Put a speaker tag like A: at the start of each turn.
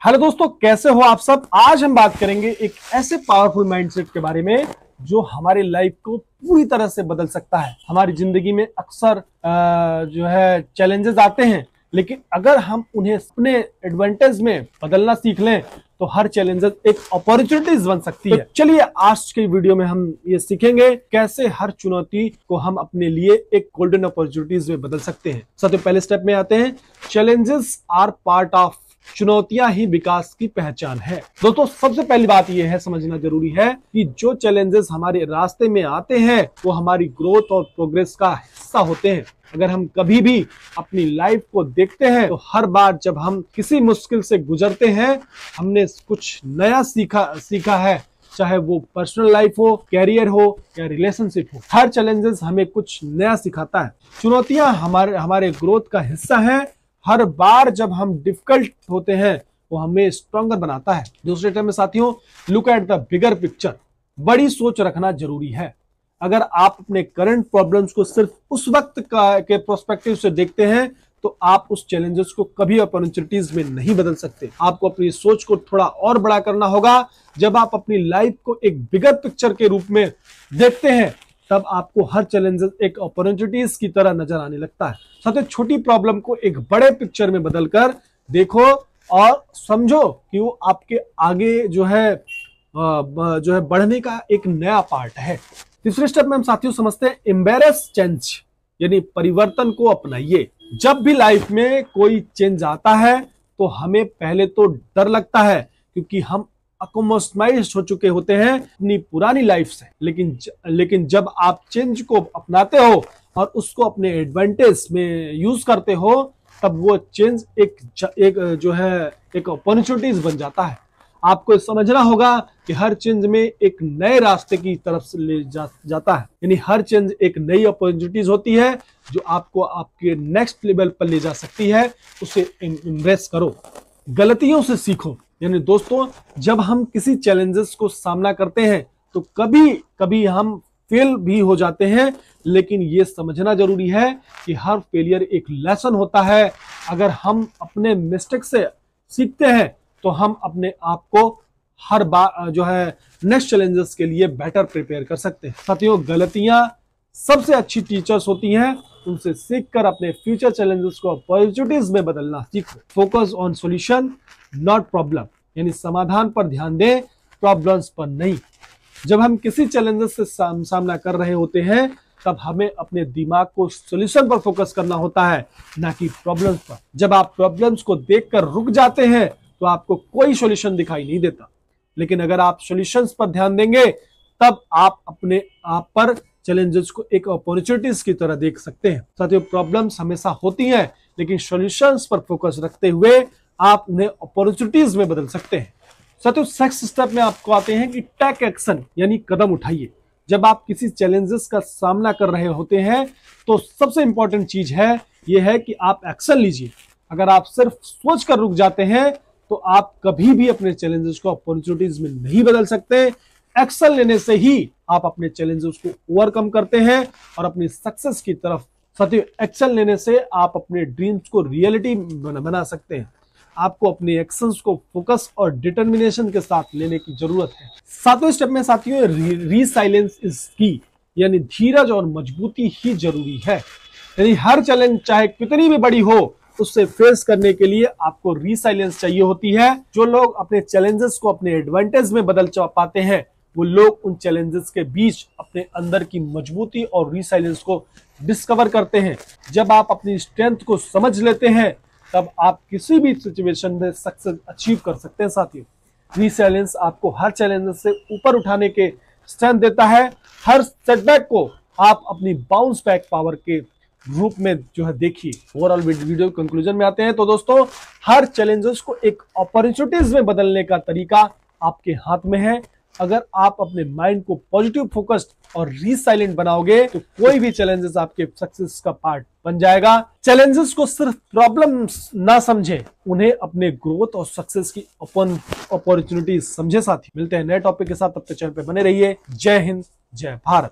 A: Hello दोस्तों, कैसे हो आप सब। आज हम बात करेंगे एक ऐसे पावरफुल माइंडसेट के बारे में जो हमारी लाइफ को पूरी तरह से बदल सकता है। हमारी जिंदगी में अक्सर जो है चैलेंजेस आते हैं, लेकिन अगर हम उन्हें अपने एडवांटेज में बदलना सीख लें तो हर चैलेंजेस एक अपॉर्चुनिटीज बन सकती है। चलिए आज के वीडियो में हम ये सीखेंगे कैसे हर चुनौती को हम अपने लिए एक गोल्डन अपॉर्चुनिटीज में बदल सकते हैं। सबसे पहले स्टेप में आते हैं, चैलेंजेस आर पार्ट ऑफ, चुनौतियां ही विकास की पहचान है। दोस्तों सबसे पहली बात यह है, समझना जरूरी है कि जो चैलेंजेस हमारे रास्ते में आते हैं वो हमारी ग्रोथ और प्रोग्रेस का हिस्सा होते हैं। अगर हम कभी भी अपनी लाइफ को देखते हैं तो हर बार जब हम किसी मुश्किल से गुजरते हैं हमने कुछ नया सीखा है, चाहे वो पर्सनल लाइफ हो, कैरियर हो या रिलेशनशिप हो। हर चैलेंजेस हमें कुछ नया सिखाता है। चुनौतियां हमारे ग्रोथ का हिस्सा है। हर बार जब हम डिफिकल्ट होते हैं वो हमें स्ट्रॉन्गर बनाता है। दूसरे टर्म में साथियों, look at the bigger picture, बड़ी सोच रखना जरूरी है। अगर आप अपने करंट प्रॉब्लम्स को सिर्फ उस वक्त के प्रोस्पेक्टिव से देखते हैं तो आप उस चैलेंजेस को कभी अपॉर्चुनिटीज में नहीं बदल सकते। आपको अपनी सोच को थोड़ा और बड़ा करना होगा। जब आप अपनी लाइफ को एक बिगर पिक्चर के रूप में देखते हैं तब आपको हर चैलेंजेस एक अपॉर्चुनिटीज की तरह नजर आने लगता है। साथ ही छोटी प्रॉब्लम को एक बड़े पिक्चर में बदलकर देखो और समझो कि वो आपके आगे जो है बढ़ने का एक नया पार्ट है। तीसरे स्टेप में हम साथियों समझते हैं एम्बेरेस चेंज, यानी परिवर्तन को अपनाइए। जब भी लाइफ में कोई चेंज आता है तो हमें पहले तो डर लगता है क्योंकि हम अकोमोडाइज हो चुके होते हैं अपनी पुरानी लाइफ से। लेकिन जब आप चेंज को अपनाते हो और उसको अपने एडवांटेज में यूज करते हो तब वो चेंज एक अपॉर्चुनिटीज बन जाता है। आपको समझना होगा कि हर चेंज में एक नए रास्ते की तरफ से ले जाता है, यानी हर चेंज एक नई अपॉर्चुनिटीज होती है जो आपको आपके नेक्स्ट लेवल पर ले जा सकती है। उसे एम्ब्रेस करो, गलतियों से सीखो। यानी दोस्तों जब हम किसी चैलेंजेस को सामना करते हैं तो कभी कभी हम फेल भी हो जाते हैं, लेकिन ये समझना जरूरी है कि हर फेलियर एक लेसन होता है। अगर हम अपने मिस्टेक से सीखते हैं तो हम अपने आप को हर बार नेक्स्ट चैलेंजेस के लिए बेटर प्रिपेयर कर सकते हैं। साथियों गलतियां सबसे अच्छी टीचर्स होती हैं, उनसे सीखकर अपने फ्यूचर चैलेंजेस को अपॉर्चुनिटीज में बदलना सीखो। Focus on solution not problem, यानी समाधान पर ध्यान दें, प्रॉब्लम्स पर नहीं। जब हम किसी चैलेंजेस से सामना कर रहे होते हैं तब हमें अपने दिमाग को सॉल्यूशन पर फोकस करना होता है, ना कि प्रॉब्लम्स पर। जब आप प्रॉब्लम्स को देखकर रुक जाते हैं तो आपको कोई सॉल्यूशन दिखाई नहीं देता, लेकिन अगर आप सॉल्यूशंस पर ध्यान देंगे तब आप अपने आप पर चैलेंजेस को एक अपॉर्चुनिटीज की तरह देख सकते हैं। साथियों प्रॉब्लम्स हमेशा होती हैं, लेकिन सॉल्यूशंस पर फोकस रखते हुए आप उन्हें अपॉर्चुनिटीज में बदल सकते हैं। साथियों नेक्स्ट स्टेप में आपको आते हैं कि टेक एक्शन, यानी कदम उठाइए। जब आप किसी चैलेंजेस का सामना कर रहे होते हैं तो सबसे इंपॉर्टेंट चीज है यह है कि आप एक्शन लीजिए। अगर आप सिर्फ सोच कर रुक जाते हैं तो आप कभी भी अपने चैलेंजेस को अपॉर्चुनिटीज में नहीं बदल सकते। एक्शन लेने से ही आप अपने चैलेंजेस को ओवरकम करते हैं और अपनी सक्सेस की तरफ। साथियों एक्शन लेने से आप अपने ड्रीम्स को रियलिटी बना सकते हैं। आपको अपने एक्शंस को फोकस और डिटर्मिनेशन के साथ लेने की जरूरत है। सातवें स्टेप में साथियों रीसाइलेंस इज की, यानी धीरज और मजबूती ही जरूरी है। यानी हर चैलेंज चाहे कितनी भी बड़ी हो उससे फेस करने के लिए आपको रीसाइलेंस चाहिए होती है। जो लोग अपने चैलेंजेस को अपने एडवांटेज में बदल पाते हैं वो लोग उन चैलेंजेस के बीच अपने अंदर की मजबूती और रीसाइलेंस को डिस्कवर करते हैं। जब आप अपनी स्ट्रेंथ को समझ लेते हैं तब आप किसी भी सिचुएशन में सक्सेस अचीव कर सकते हैं। साथियों रीसाइलेंस आपको हर चैलेंजेस से ऊपर उठाने के स्ट्रेंथ देता है। हर सेटबैक को आप अपनी बाउंस बैक पावर के रूप में देखिए। ओवरऑल वीडियो कंक्लूजन में आते हैं तो दोस्तों हर चैलेंजेस को एक अपॉर्चुनिटीज में बदलने का तरीका आपके हाथ में है। अगर आप अपने माइंड को पॉजिटिव फोकस्ड और रीसाइलेंट बनाओगे तो कोई भी चैलेंजेस आपके सक्सेस का पार्ट बन जाएगा। चैलेंजेस को सिर्फ प्रॉब्लम्स ना समझे, उन्हें अपने ग्रोथ और सक्सेस की अपॉर्चुनिटीज समझे। साथी मिलते हैं नए टॉपिक के साथ, तब तक चैनल पे बने रहिए। जय हिंद, जय भारत।